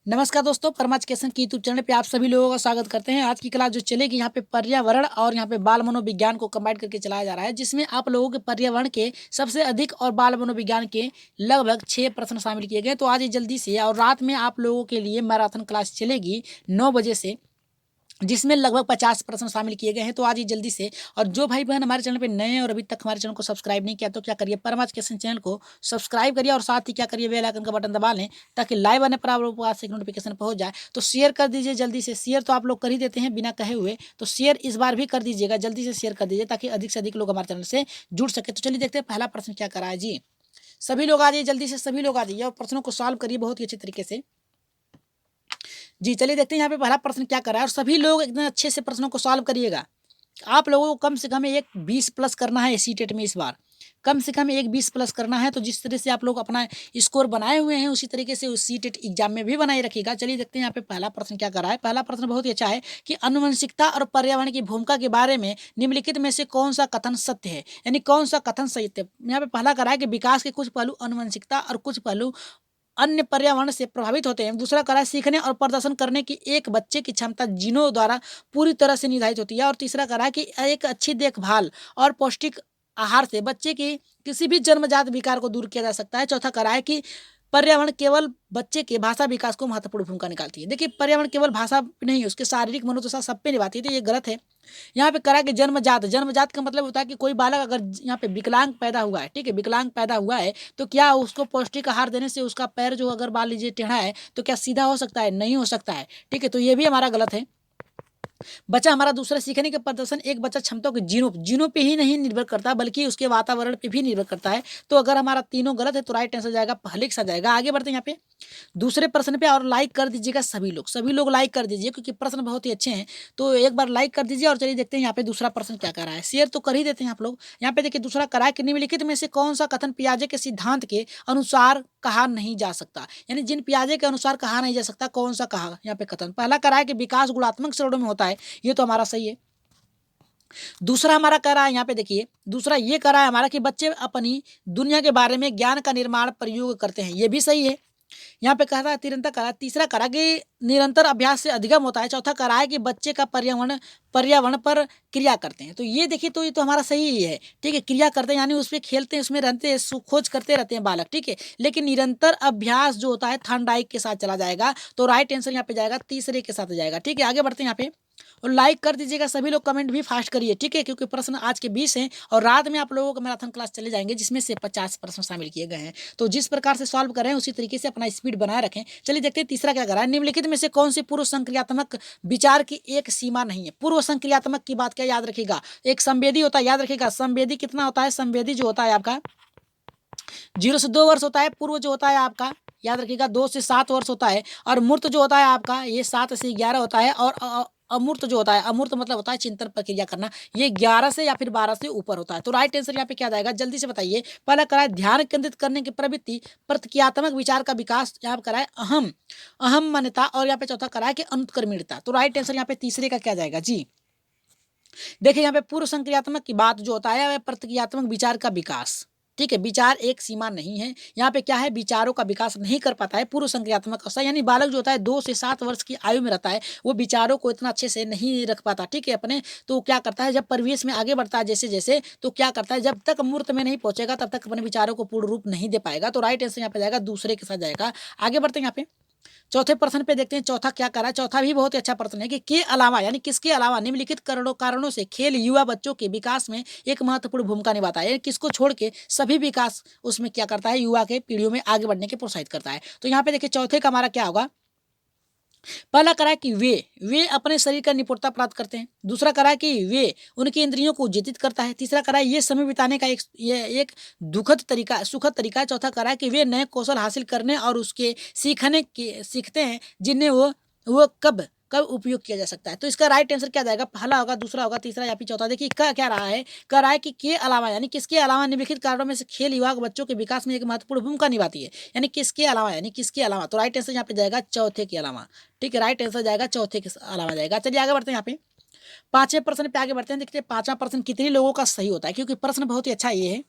नमस्कार दोस्तों, परमा एजुकेशन की यूट्यूब चैनल पे आप सभी लोगों का स्वागत करते हैं। आज की क्लास जो चलेगी यहाँ पे पर्यावरण और यहाँ पे बाल मनोविज्ञान को कंबाइन करके चलाया जा रहा है, जिसमें आप लोगों के पर्यावरण के सबसे अधिक और बाल मनोविज्ञान के लगभग 6 प्रश्न शामिल किए गए। तो आज ये जल्दी से और रात में आप लोगों के लिए मैराथन क्लास चलेगी 9 बजे से, जिसमें लगभग 50 प्रश्न शामिल किए गए हैं। तो आज ही जल्दी से, और जो भाई बहन हमारे चैनल पे नए हैं और अभी तक हमारे चैनल को सब्सक्राइब नहीं किया तो क्या करिए, परमा एजुकेशन चैनल को सब्सक्राइब करिए और साथ ही क्या करिए, बेल आइकन का बटन दबा लें ताकि लाइव आने पर आप लोगों के पास एक नोटिफिकेशन पहुंच जाए। तो शेयर कर दीजिए जल्दी से। शेयर तो आप लोग कर ही देते हैं बिना कहे हुए, तो शेयर इस बार भी कर दीजिएगा, जल्दी से शेयर कर दीजिए ताकि अधिक से अधिक लोग हमारे चैनल से जुड़ सके। तो चलिए देखते हैं पहला प्रश्न क्या करा है जी। सभी लोग आ जाइए, जल्दी से सभी लोग आ जाइए और प्रश्नों को सॉल्व करिए बहुत ही अच्छे तरीके से। जी चलिए देखते हैं यहाँ पे पहला प्रश्न क्या कर रहा है, और सभी लोग एकदम अच्छे से प्रश्नों को सॉल्व करिएगा। आप लोगों को कम से कम एक 20 प्लस करना है इसी टेट में इस बार, कम से कम एक 20 प्लस करना है। तो जिस तरह से आप लोग अपना स्कोर बनाए हुए हैं उसी तरीके से उस टेट एग्जाम में भी बनाए रखिएगा। चलिए देखते हैं यहाँ पे पहला प्रश्न क्या कर रहा है। पहला प्रश्न बहुत ही अच्छा है कि आनुवंशिकता और पर्यावरण की भूमिका के बारे में निम्नलिखित में से कौन सा कथन सत्य है, यानी कौन सा कथन सत्य है। यहाँ पे पहला करा है कि विकास के कुछ पहलू आनुवंशिकता और कुछ पहलू अन्य पर्यावरण से प्रभावित होते हैं। दूसरा करा है सीखने और प्रदर्शन करने की एक बच्चे की क्षमता जीनों द्वारा पूरी तरह से निर्धारित होती है। और तीसरा करा है कि एक अच्छी देखभाल और पौष्टिक आहार से बच्चे की किसी भी जन्मजात विकार को दूर किया जा सकता है। चौथा करा है कि पर्यावरण केवल बच्चे के भाषा विकास को महत्वपूर्ण भूमिका निभाती है। देखिए, पर्यावरण केवल भाषा पे नहीं, उसके शारीरिक मनोदशा सब पे निभाती है, तो ये गलत है। यहाँ पे करा कि जन्मजात, जन्मजात का मतलब होता है कि कोई बालक अगर यहाँ पे विकलांग पैदा हुआ है, ठीक है, विकलांग पैदा हुआ है तो क्या उसको पौष्टिक आहार देने से उसका पैर जो अगर मान लीजिए टेढ़ा है तो क्या सीधा हो सकता है? नहीं हो सकता है, ठीक है। तो ये भी हमारा गलत है। बच्चा हमारा दूसरा सीखने का प्रदर्शन एक बच्चा क्षमता के जीनों जीनों पे ही नहीं निर्भर करता बल्कि उसके वातावरण पे भी निर्भर करता है। तो अगर हमारा तीनों गलत है तो राइट आंसर जाएगा पहले के साथ जाएगा। आगे बढ़ते हैं यहाँ पे दूसरे प्रश्न पे, और लाइक कर दीजिएगा सभी लोग लाइक कर दीजिए क्योंकि प्रश्न बहुत ही अच्छे हैं। तो एक बार लाइक कर दीजिए और चलिए देखते हैं यहाँ पे दूसरा प्रश्न क्या कर रहा है। शेयर तो कर ही देते हैं आप लोग। यहाँ पे देखिए दूसरा करा है कि निम्नलिखित में से कौन सा कथन पियाजे के सिद्धांत के अनुसार कहा नहीं जा सकता, यानी जिन पियाजे के अनुसार कहा नहीं जा सकता कौन सा कहा यहाँ पे कथन। पहला करा है कि विकास गुणात्मक चरणों में होता है, ये तो हमारा सही है। दूसरा हमारा कह रहा है, यहाँ पे देखिए दूसरा ये कह रहा है हमारा कि बच्चे अपनी दुनिया के बारे में ज्ञान का निर्माण प्रयोग करते हैं, ये भी सही है। यहाँ पे कह रहा है निरंतर करा। तीसरा करा कि निरंतर अभ्यास से अधिगम होता है। चौथा करा है कि बच्चे का पर्यावरण पर्यावरण पर क्रिया करते हैं। तो ये देखिए, तो ये तो हमारा सही ही है, ठीक है। क्रिया करते हैं यानी उस पर खेलते हैं, उसमें रहते हैं, खोज करते रहते हैं बालक, ठीक है। लेकिन निरंतर अभ्यास जो होता है थॉर्नडाइक के साथ चला जाएगा, तो राइट आंसर यहाँ पे जाएगा तीसरे के साथ जाएगा, ठीक है। आगे बढ़ते हैं यहाँ पे, और लाइक कर दीजिएगा सभी लोग, कमेंट भी फास्ट करिए, ठीक है, क्योंकि प्रश्न आज के 20 हैं और रात में आप लोगों को मैराथन क्लास चले जाएंगे जिसमें से 50 प्रश्न शामिल किए गए हैं। तो जिस प्रकार से सॉल्व करें उसी तरीके से अपना स्पीड बनाए रखें। चलिए देखते हैं तीसरा क्या कर रहा है। निम्नलिखित में से कौन सी पूर्व संक्रियात्मक विचार की एक सीमा नहीं है। पूर्व संक्रियात्मक की बात क्या याद रखिएगा, एक संवेदी होता है, याद रखिएगा संवेदी कितना होता है। संवेदी जो होता है आपका 0 से 2 वर्ष होता है। पूर्व जो होता है आपका याद रखिएगा 2 से 7 वर्ष होता है। और मूर्त जो होता है आपका ये 7 से 11 होता है। और अमूर्त जो होता है, अमूर्त मतलब होता है चिंतन प्रक्रिया करना, ये 11 से या फिर 12 से ऊपर होता है। तो राइट आंसर यहाँ पे क्या जाएगा, जल्दी से बताइए। पहला करा है ध्यान केंद्रित करने की प्रवृत्ति, प्रतिक्रियात्मक विचार का विकास, यहाँ पे करा है अहम अहम मान्यता, और यहाँ पे चौथा करा है कि अनुत्क्रमणीयता। तो राइट आंसर यहाँ पे तीसरे का क्या जाएगा जी। देखिए यहाँ पे पूर्व संक्रियात्मक की बात जो होता है प्रतिक्रियात्मक विचार का विकास, ठीक है। विचार एक सीमा नहीं है, यहाँ पे क्या है, विचारों का विकास नहीं कर पाता है पूर्व संक्रियात्मक अवस्था, यानी बालक जो होता है 2 से 7 वर्ष की आयु में रहता है, वो विचारों को इतना अच्छे से नहीं रख पाता, ठीक है, अपने। तो क्या करता है, जब परिवेश में आगे बढ़ता है जैसे जैसे, तो क्या करता है, जब तक मूर्त में नहीं पहुंचेगा तब तक अपने विचारों को पूर्ण रूप नहीं दे पाएगा। तो राइट आंसर यहाँ पे जाएगा दूसरे के साथ जाएगा। आगे बढ़ते हैं यहाँ पे चौथे प्रश्न पे देखते हैं। चौथा क्या करा है, चौथा भी बहुत ही अच्छा प्रश्न है कि के अलावा यानी किसके अलावा निम्नलिखित कारणों से खेल युवा बच्चों के विकास में एक महत्वपूर्ण भूमिका निभाता है। किसको छोड़ के सभी विकास उसमें क्या करता है, युवा के पीढ़ियों में आगे बढ़ने के प्रोत्साहित करता है। तो यहाँ पे देखिए चौथे का हमारा क्या होगा। पहला करा है कि वे अपने शरीर का निपुणता प्राप्त करते हैं। दूसरा करा है कि वे उनकी इंद्रियों को उज्जीवित करता है। तीसरा करा है ये समय बिताने का एक दुखद तरीका, सुखद तरीका है। चौथा करा है कि वे नए कौशल हासिल करने और उसके सीखते हैं जिन्हें वो कब कब उपयोग किया जा सकता है। तो इसका राइट आंसर क्या जाएगा, पहला होगा, दूसरा होगा, तीसरा या फिर चौथा। देखिए क्या रहा है, कह रहा है कि के अलावा यानी किसके अलावा निम्नलिखित कारणों में से खेल युवा बच्चों के विकास में एक महत्वपूर्ण भूमिका निभाती है, यानी किसके अलावा, यानी किसके अलावा। तो राइट आंसर यहाँ पे जाएगा चौथे के अलावा, ठीक है। राइट आंसर जाएगा चौथे के अलावा जाएगा। चलिए आगे बढ़ते हैं यहाँ पे पांचवें प्रश्न पे आगे बढ़ते हैं। देखते हैं पांचवा प्रश्न कितने लोगों का सही होता है, क्योंकि प्रश्न बहुत ही अच्छा ये है।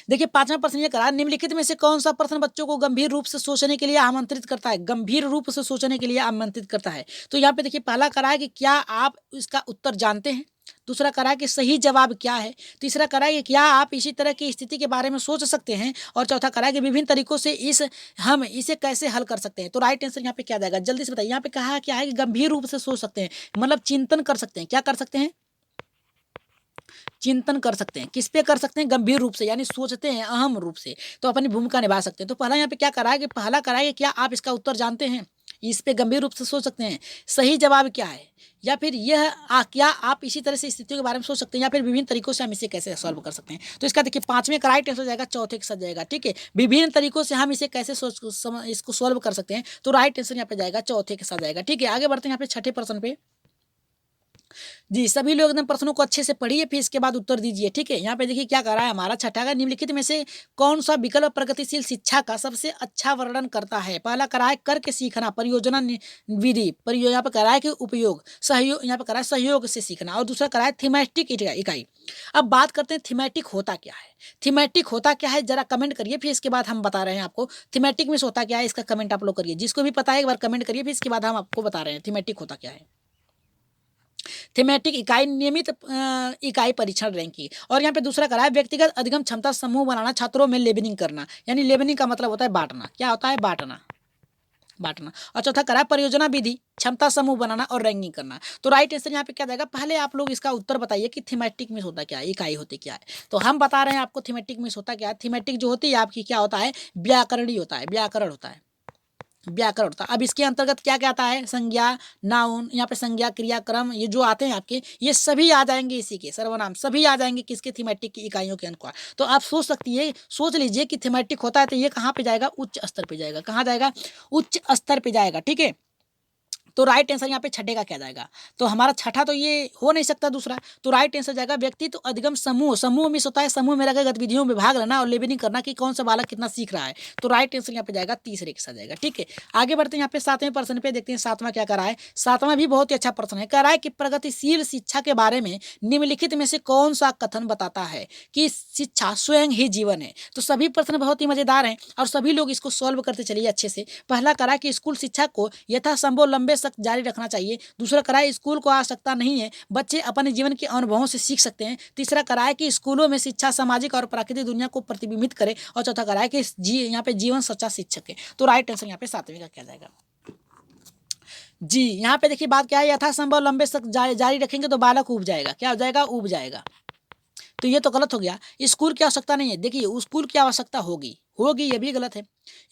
देखिए 5वां प्रश्न ये करा, निम्नलिखित में से कौन सा प्रश्न बच्चों को गंभीर रूप से सोचने के लिए आमंत्रित करता है? गंभीर रूप से सोचने के लिए आमंत्रित करता है। तो यहाँ पे देखिए पहला करा है कि क्या आप इसका उत्तर जानते हैं? दूसरा करा है कि सही जवाब क्या है? तीसरा करा है कि क्या आप इसी तरह की स्थिति के बारे में सोच सकते हैं? और चौथा करा है कि विभिन्न तरीकों से हम इसे कैसे हल कर सकते हैं? तो राइट आंसर यहाँ पे क्या जाएगा? जल्दी से बताइए। यहाँ पे कहा क्या है कि गंभीर रूप से सोच सकते हैं, मतलब चिंतन कर सकते हैं। क्या कर सकते हैं? चिंतन कर सकते हैं। किस पे कर सकते हैं? गंभीर रूप से, यानी सोचते हैं अहम रूप से, तो अपनी भूमिका निभा सकते हैं। तो पहला यहाँ पे क्या करा है कि पहला करा है कि क्या आप इसका उत्तर जानते हैं? इस पे गंभीर रूप से सोच सकते हैं। सही जवाब क्या है? या फिर क्या आप इसी तरह से स्थितियों के बारे में सोच सकते हैं, या फिर विभिन्न तरीकों से हम इसे कैसे सॉल्व कर सकते हैं? तो इसका देखिए 5वें का राइट आंसर हो जाएगा, चौथे के साथ जाएगा। ठीक है, विभिन्न तरीकों से हम इसे कैसे इसको सॉल्व कर सकते हैं, तो राइट आंसर यहाँ पे जाएगा, चौथे के साथ जाएगा। ठीक है, आगे बढ़ते हैं यहाँ पे छठे प्रश्न पे। जी, सभी लोग एकदम प्रश्नों को अच्छे से पढ़िए, फिर इसके बाद उत्तर दीजिए। ठीक है, यहाँ पे देखिए क्या कर रहा है हमारा छठा का, निम्नलिखित में से कौन सा विकल्प प्रगतिशील शिक्षा का सबसे अच्छा वर्णन करता है? पहला करा है करके सीखना, परियोजना विधि, यहाँ पे करा है कि उपयोग, सहयोग, यहाँ पे करा है सहयोग से सीखना, और दूसरा करा है थीमेटिक इकाई। अब बात करते हैं थीमेटिक होता क्या है। थीमेटिक होता क्या है जरा कमेंट करिए, फिर इसके बाद हम बता रहे हैं आपको थीमेटिक में होता क्या है। इसका कमेंट आप लोग करिए, जिसको भी पता है एक बार कमेंट करिए, फिर इसके बाद हम आपको बता रहे हैं थीमेटिक होता क्या है। थीमेटिक इकाई नियमित इकाई परीक्षण रैंकिंग, और यहाँ पे दूसरा करा है व्यक्तिगत अधिगम क्षमता समूह बनाना, छात्रों में लेबलिंग करना, यानी लेबलिंग का मतलब होता है बांटना। क्या होता है? बांटना। और चौथा करा है परियोजना विधि, क्षमता समूह बनाना और रैंकिंग करना। तो राइट आंसर यहाँ पे क्या जाएगा? पहले आप लोग इसका उत्तर बताइए कि थीमेटिक मिस होता क्या है, इकाई होती क्या है। तो हम बता रहे हैं आपको थीमेटिक मिस होता क्या है। थीमेटिक जो होती है आपकी क्या होता है? व्याकरणीय होता है, व्याकरण होता है, व्याकरण होता है। अब इसके अंतर्गत क्या क्या आता है? संज्ञा, नाउन, यहाँ पे संज्ञा, क्रियाक्रम, ये जो आते हैं आपके, ये सभी आ जाएंगे, इसी के सर्वनाम सभी आ जाएंगे किसके? थीमेटिक की इकाइयों के अनुसार। तो आप सोच लीजिए कि थीमेटिक होता है तो ये कहाँ पे जाएगा? उच्च स्तर पे जाएगा। कहाँ जाएगा? उच्च स्तर पे जाएगा। ठीक है, तो राइट आंसर यहाँ पे छठे का क्या जाएगा? तो हमारा छठा तो ये हो नहीं सकता दूसरा, तो राइट आंसर जाएगा व्यक्ति तो अधिगम समूह। समूह मिस होता है, समूह में लगे गतिविधियों में भाग लेना और लेबलिंग करना कि कौन सा बालक कितना सीख रहा है। तो राइट आंसर यहाँ पे जाएगा, तीसरे के साथ जाएगा। ठीक है, आगे बढ़ते हैं यहाँ पे 7वें प्रश्न पे, देखते हैं 7वां क्या करा है। 7वां भी बहुत ही अच्छा प्रश्न है। कह रहा है कि प्रगतिशील शिक्षा के बारे में निम्नलिखित में से कौन सा कथन बताता है कि शिक्षा स्वयं ही जीवन है? तो सभी प्रश्न बहुत ही मजेदार हैं और सभी लोग इसको सॉल्व करते चलिए अच्छे से। पहला करा कि स्कूल शिक्षा को यथासंभव लंबे तक जारी रखना चाहिए। दूसरा करा है स्कूल को आवश्यकता नहीं है, बच्चे अपने जीवन के अनुभवों से सीख सकते हैं। तीसरा करा है कि स्कूलों में शिक्षा सामाजिक और प्राकृतिक दुनिया को प्रतिबिंबित करे, और चौथा करा है कि यहाँ पे जीवन सच्चा शिक्षक है। तो राइट आंसर यहाँ पे 7वें का क्या जाएगा? जी, यहाँ पे देखिए बात क्या है, यथासंभव लंबे तक जारी रखेंगे तो बालक उब जाएगा। क्या हो जाएगा? उब जाएगा। तो ये तो गलत हो गया। स्कूल की आवश्यकता नहीं है, देखिए स्कूल की आवश्यकता होगी, ये भी गलत है।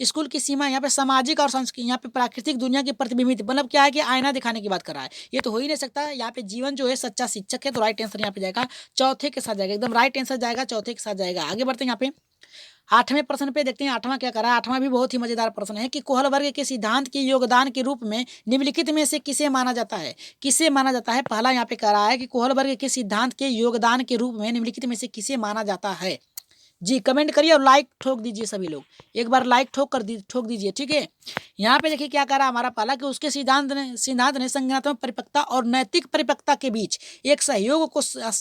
स्कूल की सीमा यहाँ पे सामाजिक और संस्कृति, यहाँ पे प्राकृतिक दुनिया की प्रतिबिंबित, मतलब क्या है कि आईना दिखाने की बात कर रहा है। ये तो हो ही नहीं सकता। यहाँ पे जीवन जो है सच्चा शिक्षक है। तो राइट आंसर यहाँ पे जाएगा, चौथे के साथ जाएगा, एकदम राइट आंसर जाएगा, चौथे के साथ जाएगा। आगे बढ़ते हैं यहाँ पे 8वें प्रश्न पे, देखते हैं 8वां क्या करा है। 8वां भी बहुत ही मजेदार प्रश्न है कि कोहल वर्ग के सिद्धांत के योगदान के रूप में निम्नलिखित में से किसे माना जाता है? किसे माना जाता है? पहला यहाँ पे कह रहा है कि कोहल वर्ग के सिद्धांत के योगदान के रूप में निम्नलिखित में से किसे माना जाता है? जी, कमेंट करिए और लाइक ठोक दीजिए सभी लोग, एक बार लाइक ठोक दीजिए। ठीक है, यहाँ पे देखिए क्या करा हमारा पहला कि उसके सिद्धांत ने संज्ञानात्मक परिपक्वता और नैतिक परिपक्वता के बीच एक सहयोग को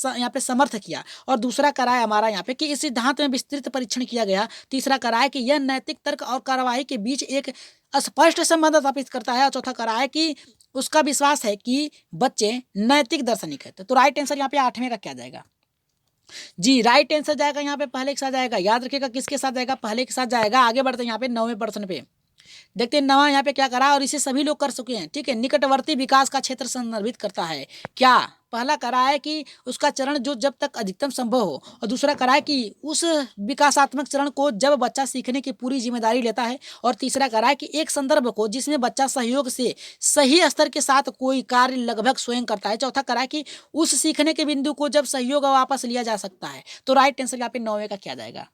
यहाँ पे समर्थ किया, और दूसरा करा है हमारा यहाँ पे कि इस सिद्धांत में विस्तृत परीक्षण किया गया। तीसरा करा है कि यह नैतिक तर्क और कार्यवाही के बीच एक स्पष्ट संबंध स्थापित करता है, और चौथा करा है कि उसका विश्वास है कि बच्चे नैतिक दार्शनिक है। तो राइट आंसर यहाँ पे 8वें का क्या जाएगा? जी, राइट आंसर जाएगा यहाँ पे पहले के साथ जाएगा। याद रखिएगा किसके साथ जाएगा? पहले के साथ जाएगा। आगे बढ़ते हैं यहाँ पे 9वें प्रश्न पे, देखते हैं 9वां यहाँ पे क्या करा, और इसे सभी लोग कर चुके हैं। ठीक है, निकटवर्ती विकास का क्षेत्र संदर्भित करता है। क्या? पहला करा है कि उसका चरण जो जब तक अधिकतम संभव हो, और दूसरा करा है कि उस विकासात्मक चरण को जब बच्चा सीखने की पूरी जिम्मेदारी लेता है, और तीसरा करा है कि एक संदर्भ को जिसमें बच्चा सहयोग से सही स्तर के साथ कोई कार्य लगभग स्वयं करता है। चौथा करा है कि उस सीखने के बिंदु को जब सहयोग वापस लिया जा सकता है। तो राइट आंसर यहाँ पे 9वें का क्या जाएगा?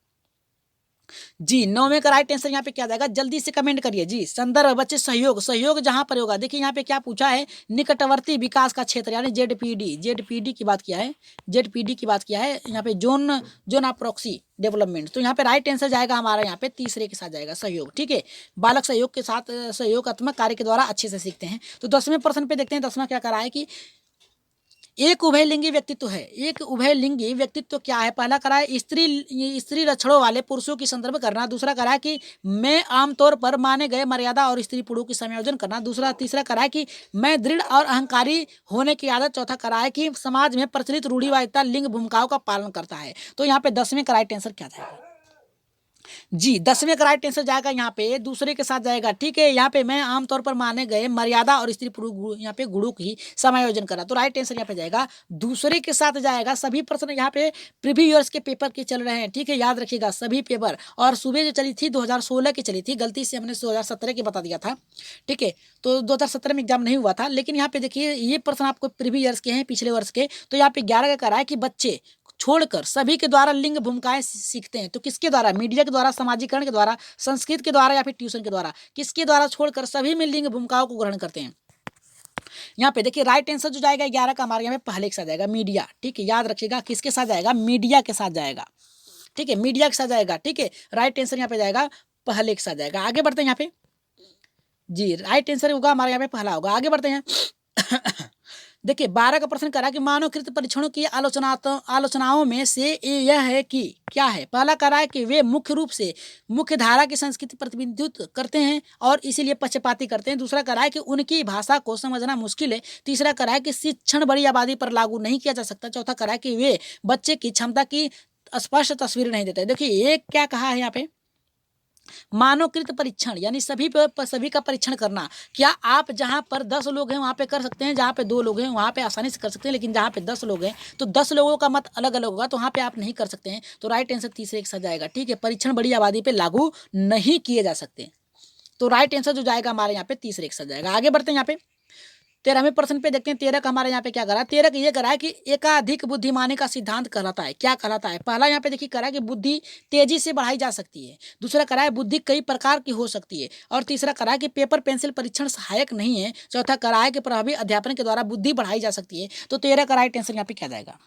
जी, 9वें का राइट आंसर यहाँ पे क्या जाएगा? जल्दी से कमेंट करिए जी। संदर्भ बच्चे सहयोग जहां पर होगा, देखिए यहाँ पे क्या पूछा है, निकटवर्ती विकास का क्षेत्र यानी जेडपीडी की बात किया है, जेडपीडी की बात किया है यहाँ पे, जोन ऑफ प्रॉक्सी डेवलपमेंट। तो यहाँ पे राइट आंसर जाएगा हमारा यहाँ पे तीसरे के साथ जाएगा, सहयोग। ठीक है, बालक सहयोग के साथ सहयोगात्मक कार्य के द्वारा अच्छे से सीखते हैं। तो 10वें प्रश्न पे देखते हैं 10वां क्या करा है कि एक उभयलिंगी व्यक्तित्व है। एक उभयलिंगी व्यक्तित्व क्या है? पहला करा है स्त्री लक्षणों वाले पुरुषों की संदर्भ करना। दूसरा करा है कि मैं आमतौर पर माने गए मर्यादा और स्त्री पुरुष की समायोजन करना। तीसरा करा है कि मैं दृढ़ और अहंकारी होने की आदत। चौथा करा है कि समाज में प्रचलित रूढ़िवादिता लिंग भूमिकाओं का पालन करता है। तो यहाँ पे 10वें का राइट आंसर क्या जाएगा? जी 10वें का राइट आंसर जाएगा यहाँ पे दूसरे के साथ जाएगा। ठीक है, यहाँ पे मैं आमतौर पर माने गए मर्यादा और स्त्री पुरुष यहाँ पे गुणों की समायोजन करा। तो राइट आंसर यहाँ पे जाएगा दूसरे के साथ जाएगा। सभी प्रश्न यहाँ पे प्रीवियस ईयर्स के पेपर के चल रहे हैं। ठीक है, याद रखिएगा सभी पेपर। और सुबह जो चली थी 2016 की चली थी, गलती से हमने 2017 की बता दिया था। ठीक है, तो 2017 में एग्जाम नहीं हुआ था, लेकिन यहाँ पे देखिए ये प्रश्न आपको प्रीवियस ईयर्स के हैं, पिछले वर्ष के। तो यहाँ पे 11 का करा है कि बच्चे छोड़कर सभी के द्वारा लिंग भूमिकाएं सीखते हैं। तो किसके द्वारा? मीडिया के द्वारा, समाजीकरण के द्वारा, संस्कृत के द्वारा या फिर ट्यूशन के द्वारा? किसके द्वारा छोड़कर सभी में लिंग भूमिकाओं को ग्रहण करते हैं। यहाँ पे देखिए राइट आंसर जो जाएगा 11 का हमारे यहाँ पे पहले के साथ जाएगा मीडिया। ठीक है, याद रखिएगा किसके साथ जाएगा? मीडिया के साथ जाएगा। ठीक है, मीडिया के साथ जाएगा। ठीक है, राइट आंसर यहाँ पे जाएगा पहले के साथ जाएगा। आगे बढ़ते हैं यहाँ पे। जी राइट आंसर होगा हमारे यहाँ पे पहला होगा। आगे बढ़ते हैं। देखिए 12 का प्रश्न करा कि मानवकृत परीक्षणों की आलोचनाओं में से यह है कि क्या है? पहला करा है कि वे मुख्य रूप से मुख्य धारा की संस्कृति प्रतिनिधित्व करते हैं और इसीलिए पक्षपाती करते हैं। दूसरा करा है कि उनकी भाषा को समझना मुश्किल है। तीसरा करा है कि शिक्षण बड़ी आबादी पर लागू नहीं किया जा सकता। चौथा करा है कि वे बच्चे की क्षमता की स्पष्ट तस्वीर नहीं देते। देखिए एक क्या कहा है यहाँ पे? मानवकृत परीक्षण यानी सभी का परीक्षण करना। क्या आप जहां पर 10 लोग हैं वहां पे कर सकते हैं, जहां पे 2 लोग हैं वहां पे आसानी से कर सकते हैं, लेकिन जहां पे 10 लोग हैं तो 10 लोगों का मत अलग अलग होगा, तो वहां पे आप नहीं कर सकते हैं। तो राइट आंसर तीसरे के साथ जाएगा। ठीक है, परीक्षण बड़ी आबादी पे लागू नहीं किए जा सकते। तो राइट आंसर जो जाएगा हमारे यहाँ पे तीसरे के साथ जाएगा। आगे बढ़ते हैं यहाँ पे 13वें प्रश्न पे देखते हैं। 13 का हमारे यहाँ पे क्या करा है? 13 का ये करा है कि एकाधिक बुद्धिमानी का सिद्धांत कहलाता है। क्या कहलाता है? पहला यहाँ पे देखिए करा है कि बुद्धि तेजी से बढ़ाई जा सकती है। दूसरा करा है बुद्धि कई प्रकार की हो सकती है। और तीसरा करा है कि पेपर पेंसिल परीक्षण सहायक नहीं है। चौथा करा है कि प्रभावी अध्यापन के द्वारा बुद्धि बढ़ाई जा सकती है। तो 13 का राइट आंसर यहाँ पे क्या जाएगा?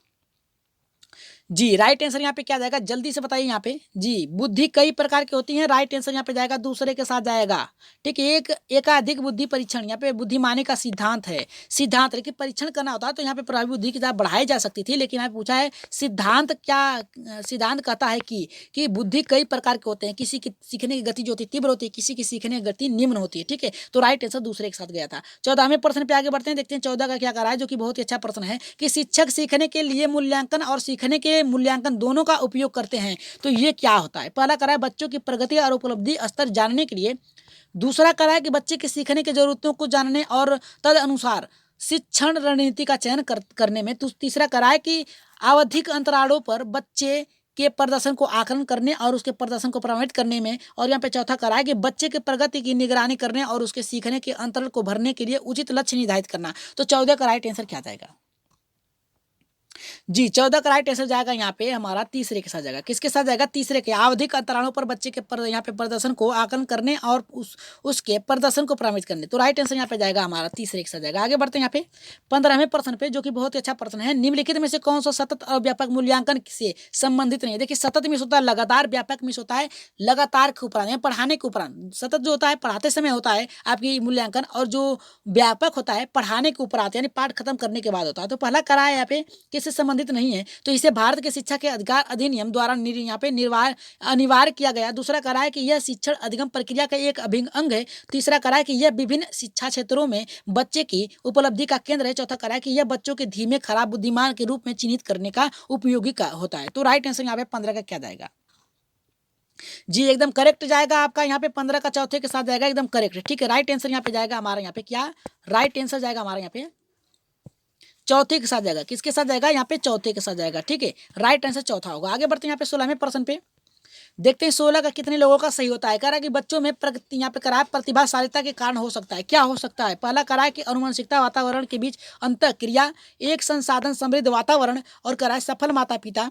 जी राइट आंसर यहाँ पे क्या जाएगा? जल्दी से बताइए यहाँ पे। जी बुद्धि कई प्रकार की होती है। राइट आंसर यहाँ पे जाएगा दूसरे के साथ जाएगा। ठीक है, एकाधिक बुद्धि परीक्षण यहाँ पे बुद्धिमानी का सिद्धांत है। सिद्धांत लेकिन परीक्षण करना होता है तो यहाँ पे प्रभावी बुद्धि की तरह बढ़ाई जा सकती थी, लेकिन यहाँ पे पूछा है सिद्धांत क्या? सिद्धांत कहता है कि बुद्धि कई प्रकार के होते हैं। किसी की सीखने की गति जो होती है तीव्र होती है, किसी की सीखने की गति निम्न होती है। ठीक है, तो राइट आंसर दूसरे के साथ गया था। 14वें प्रश्न पे आगे बढ़ते हैं। देखते हैं 14 का क्या करा है, जो कि बहुत ही अच्छा प्रश्न है कि शिक्षक सीखने के लिए मूल्यांकन और सीखने के मूल्यांकन दोनों का उपयोग करते हैं। तो ये क्या होता है? पहला करा है बच्चों की प्रगति और उपलब्धि स्तर जानने के लिए। दूसरा करा है कि बच्चे के सीखने की जरूरतों को जानने और तद अनुसार शिक्षण रणनीति का चयन करने में। तीसरा करा है कि आवधिक अंतरालों पर बच्चे के प्रदर्शन को आकलन करने और उसके प्रदर्शन को प्रभावित करने में। और यहाँ पे चौथा करा है कि बच्चे के प्रगति की निगरानी करने और उसके सीखने के अंतराल को भरने के लिए उचित लक्ष्य निर्धारित करना। तो 14 का राइट आंसर क्या जाएगा? जी 14 का राइट आंसर जाएगा यहाँ पे हमारा तीसरे के साथ जाएगा। किसके साथ जाएगा? तीसरे के। आवधिक अंतरालों पर बच्चे के यहाँ पे प्रदर्शन को आकलन करने और उसके प्रदर्शन को प्रभावित करने। तो राइट आंसर यहाँ पे जाएगा हमारा तीसरे के साथ जाएगा। आगे बढ़ते हैं यहाँ पे 15वें प्रश्न पे, जो कि बहुत ही अच्छा प्रश्न है। निम्नलिखित में से कौन सा सतत और व्यापक मूल्यांकन से संबंधित नहीं है? देखिए सतत मिस होता है लगातार, व्यापक मिस होता है लगातार के उपरांत, पढ़ाने के उपरांत। सतत जो होता है पढ़ाते समय होता है आपकी मूल्यांकन, और जो व्यापक होता है पढ़ाने के उपरांत यानी पाठ खत्म करने के बाद होता है। तो पहला करा है यहाँ पे किससे संबंधित नहीं है, तो इसे भारत के शिक्षा के अधिकार अधिनियम द्वारा यहाँ पे अनिवार्य किया गया। दूसरा करा है कि यह शिक्षण अधिगम प्रक्रिया का एक अभिन्न अंग है। तीसरा करा है कि यह विभिन्न शिक्षा क्षेत्रों में बच्चे की उपलब्धि का केंद्र है। चौथा करा है कि यह बच्चों के धीमे खराब बुद्धिमान के रूप में चिन्हित करने का उपयोगी का होता है। तो राइट आंसर यहाँ पे 15 का क्या जाएगा? जी एकदम करेक्ट जाएगा आपका यहाँ पे 15 का चौथे के साथ जाएगा, एकदम करेक्ट। ठीक है, राइट आंसर यहाँ पे जाएगा हमारा यहाँ पे क्या? राइट आंसर जाएगा हमारा यहाँ पे चौथे के साथ जाएगा। किसके साथ जाएगा? यहाँ पे चौथे के साथ जाएगा। ठीक है, राइट आंसर चौथा होगा। आगे बढ़ते हैं यहाँ पे 16वें प्रश्न पे। देखते हैं 16 का कितने लोगों का सही होता है। कह रहा है कि बच्चों में प्रगति यहाँ पे करा है प्रतिभाशालीता के कारण हो सकता है। क्या हो सकता है? पहला करा है कि अनुवंशिकता वातावरण के बीच अंतः क्रिया, एक संसाधन समृद्ध वातावरण, और करा है सफल माता पिता।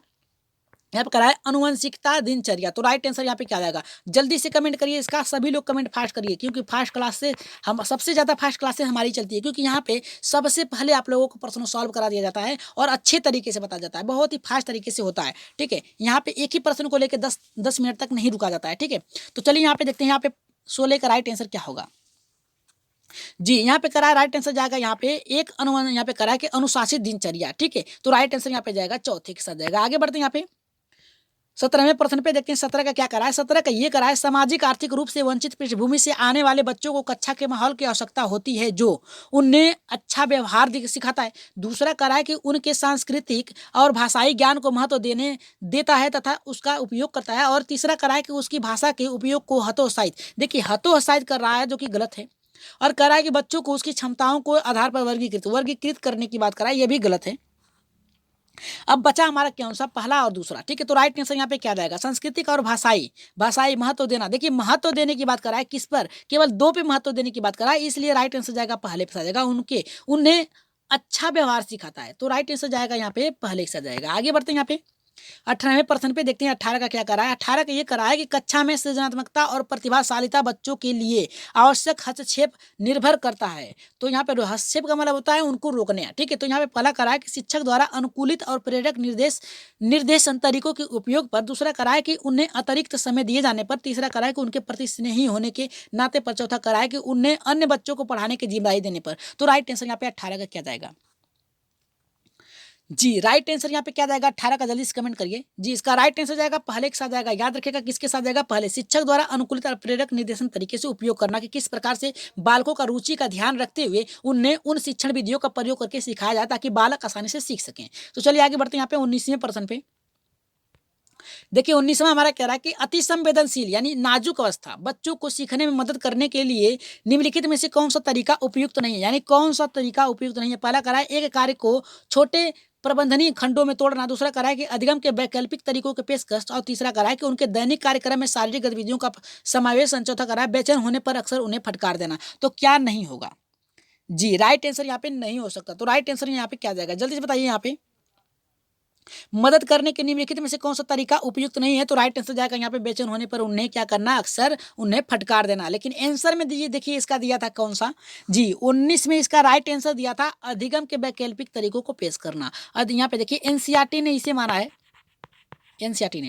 यहाँ पे करा है अनुवंशिकता दिनचर्या। तो राइट आंसर यहाँ पे क्या जाएगा? जल्दी से कमेंट करिए इसका, सभी लोग कमेंट फास्ट करिए, क्योंकि फास्ट क्लास से हम सबसे ज़्यादा फास्ट क्लासेस हमारी चलती है, क्योंकि यहाँ पे सबसे पहले आप लोगों को प्रश्न सॉल्व करा दिया जाता है और अच्छे तरीके से बताया जाता है, बहुत ही फास्ट तरीके से होता है। ठीक है, यहाँ पे एक ही प्रश्न को लेकर 10 मिनट तक नहीं रुका जाता है। ठीक है, तो चलिए यहाँ पे देखते हैं यहाँ पे 16 का राइट आंसर क्या होगा। जी, यहाँ पे करा है राइट आंसर जाएगा यहाँ पे एक यहाँ पे करा है कि अनुशासित दिनचर्या, ठीक है? तो राइट आंसर यहाँ पे जाएगा चौथे के साथ जाएगा। आगे बढ़ते हैं यहाँ पे 17वें प्रश्न पे देखते हैं 17 का क्या करा है। 17 का ये करा है सामाजिक आर्थिक रूप से वंचित पृष्ठभूमि से आने वाले बच्चों को कक्षा के माहौल की आवश्यकता होती है जो उन्हें अच्छा व्यवहार सिखाता है। दूसरा करा है कि उनके सांस्कृतिक और भाषाई ज्ञान को महत्व देने देता है तथा उसका उपयोग करता है। और तीसरा करा है कि उसकी भाषा के उपयोग को हतोत्साहित, देखिए हतोत्साहित कर रहा है जो कि गलत है। और करा है कि बच्चों को उसकी क्षमताओं को आधार पर वर्गीकृत करने की बात करा है, यह भी गलत है। अब बचा हमारा कौन सा, पहला और दूसरा, ठीक है? तो राइट आंसर यहाँ पे क्या जाएगा, सांस्कृतिक और भाषाई भाषाई महत्व देना। देखिए महत्व देने की बात करा है किस पर, केवल दो पे महत्व देने की बात करा है, इसलिए राइट आंसर जाएगा पहले पे आ जाएगा। उन्हें अच्छा व्यवहार सिखाता है, तो राइट आंसर जाएगा यहाँ पे पहले के साथ जाएगा। आगे बढ़ते हैं यहाँ पे 18वें प्रश्न पे देखते हैं 18 का क्या करा है। 18 का ये करा है कि कक्षा में सृजनात्मकता और प्रतिभाशालिता बच्चों के लिए आवश्यक हस्तक्षेप निर्भर करता है। तो यहाँ पे हस्तक्षेप का मतलब होता है उनको रोकने, ठीक है? तो यहाँ पे पहला करा है कि शिक्षक द्वारा अनुकूलित और प्रेरक निर्देशन तरीकों के उपयोग पर। दूसरा करा है कि उन्हें अतिरिक्त समय दिए जाने पर। तीसरा करा है कि उनके प्रति स्नेही होने के नाते पर। चौथा करा है कि उन्हें अन्य बच्चों को पढ़ाने की जिम्मेदारी देने पर। तो राइट आंसर यहाँ पे 18 का क्या जाएगा जी? राइट आंसर यहाँ पे क्या जाएगा 18 का, जल्दी से कमेंट करिए जी। इसका राइट आंसर जाएगा पहले के साथ जाएगा। याद रखिएगा किसके साथ जाएगा, पहले। शिक्षक द्वारा अनुकूलित और प्रेरक निर्देशन तरीके से उपयोग करना, कि किस प्रकार से बालकों का रुचि का ध्यान रखते हुए उन्हें उन शिक्षण विधियों का प्रयोग करके सिखाया जाए ताकि बालक आसानी से सीख सकें। तो चलिए आगे बढ़ते हैं यहाँ पे 19वें प्रश्न पे। देखिए 19वां हमारा कह रहा है कि अति संवेदनशील यानी नाजुक अवस्था बच्चों को सीखने में मदद करने के लिए निम्नलिखित में से कौन सा तरीका उपयुक्त नहीं है, यानी कौन सा तरीका उपयुक्त नहीं है। पहला करा है एक कार्य को छोटे प्रबंधनीय खंडों में तोड़ना। दूसरा करा है कि अधिगम के वैकल्पिक तरीकों के पेशकश। और तीसरा करा है कि उनके दैनिक कार्यक्रम में शारीरिक गतिविधियों का समावेश। चौथा करा है बेचैन होने पर अक्सर उन्हें फटकार देना। तो क्या नहीं होगा जी? राइट आंसर यहाँ पे नहीं हो सकता। तो राइट आंसर यहाँ पे क्या जाएगा, जल्दी से बताइए। यहाँ पे मदद करने के निम्नलिखित में से कौन सा तरीका उपयुक्त नहीं है। तो राइट आंसर जाएगा यहाँ पे बेचैन होने पर उन्हें क्या करना, अक्सर उन्हें फटकार देना। लेकिन आंसर में दीजिए, देखिए इसका दिया था कौन सा जी, 19 में इसका राइट आंसर दिया था अधिगम के वैकल्पिक तरीकों को पेश करना। अब यहाँ पे देखिए एनसीईआरटी ने इसे माना है, एनसीईआरटी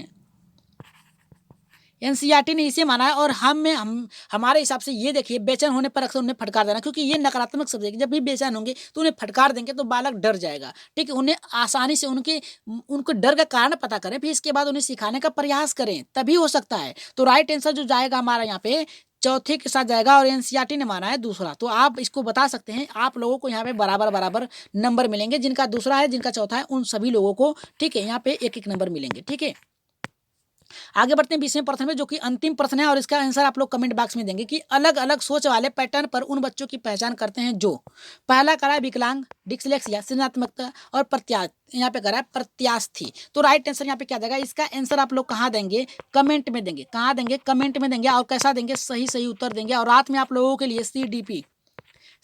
ने इसे माना है। और हम हमारे हिसाब से ये देखिए बेचैन होने पर अक्सर उन्हें फटकार देना, क्योंकि ये नकारात्मक शब्द है कि जब भी बेचैन होंगे तो उन्हें फटकार देंगे तो बालक डर जाएगा, ठीक है? उन्हें आसानी से उनको डर का कारण पता करें, फिर इसके बाद उन्हें सिखाने का प्रयास करें, तभी हो सकता है। तो राइट आंसर जो जाएगा हमारा यहाँ पे चौथे के साथ जाएगा। और एनसीईआरटी ने माना है दूसरा। तो आप इसको बता सकते हैं, आप लोगों को यहाँ पे बराबर बराबर नंबर मिलेंगे। जिनका दूसरा है, जिनका चौथा है, उन सभी लोगों को, ठीक है, यहाँ पे एक एक नंबर मिलेंगे, ठीक है? आगे बढ़ते हैं 20वें प्रश्न में, जो कि अंतिम प्रश्न है। और इसका आंसर आप लोग कमेंट बॉक्स में देंगे कि अलग अलग सोच वाले पैटर्न पर उन बच्चों की पहचान करते हैं जो पहला करा है विकलांग, डिस्लेक्सिया, सृजनात्मकता और यहाँ पे करा है प्रत्यास्थी। तो राइट आंसर यहाँ पे क्या देगा, इसका आंसर आप लोग कहाँ देंगे, कमेंट में देंगे। कहाँ देंगे, कमेंट में देंगे। और कैसा देंगे, सही सही उत्तर देंगे। और रात में आप लोगों के लिए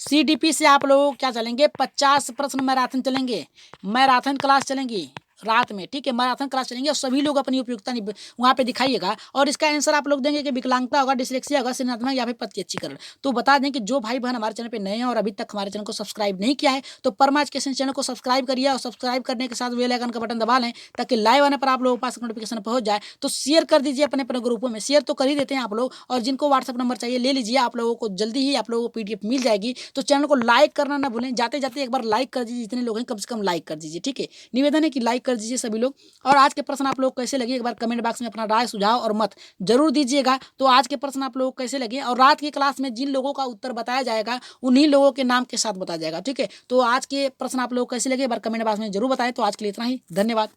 सीडीपी से आप लोग क्या चलेंगे, 50 प्रश्न मैराथन चलेंगे, मैराथन क्लास चलेंगी रात में, ठीक है? मैराथन क्लास चलेंगे और सभी लोग अपनी उपयुक्ता वहाँ पे दिखाइएगा। और इसका आंसर आप लोग देंगे कि विकलांगता होगा, डिस्लेक्सिया होगा, सृजनात्मक या फिर प्रत्यक्षीकरण। तो बता दें कि जो भाई बहन हमारे चैनल पे नए हैं और अभी तक हमारे चैनल को सब्सक्राइब नहीं किया है तो परमा एजुकेशन चैनल को सब्सक्राइब करिए। और सब्सक्राइब करने के साथ बेल आइकन का बटन दबा लें ताकि लाइव आने पर आप लोगों के पास नोटिफिकेशन पहुंच जाए। तो शेयर कर दीजिए अपने अपने ग्रुपों में, शेयर तो कर ही देते हैं आप लोग। और जिनको व्हाट्सअप नंबर चाहिए ले लीजिए, आप लोगों को जल्दी ही आप लोगों को PDF मिल जाएगी। तो चैनल को लाइक करना ना भूलें, जाते जाते एक बार लाइक कर दीजिए, जितने लोग हैं कम से कम लाइक कर दीजिए, ठीक है? निवेदन है कि लाइक कर दीजिए सभी लोग। और आज के प्रश्न आप लोग कैसे लगे, एक बार कमेंट बॉक्स में अपना राय, सुझाव और मत जरूर दीजिएगा। तो आज के प्रश्न आप लोगों को कैसे लगे, और रात की क्लास में जिन लोगों का उत्तर बताया जाएगा उन्हीं लोगों के नाम के साथ बताया जाएगा, ठीक है? तो आज के प्रश्न आप लोग कैसे लगे एक बार कमेंट बॉक्स में जरूर बताएं। तो आज के लिए इतना ही, धन्यवाद।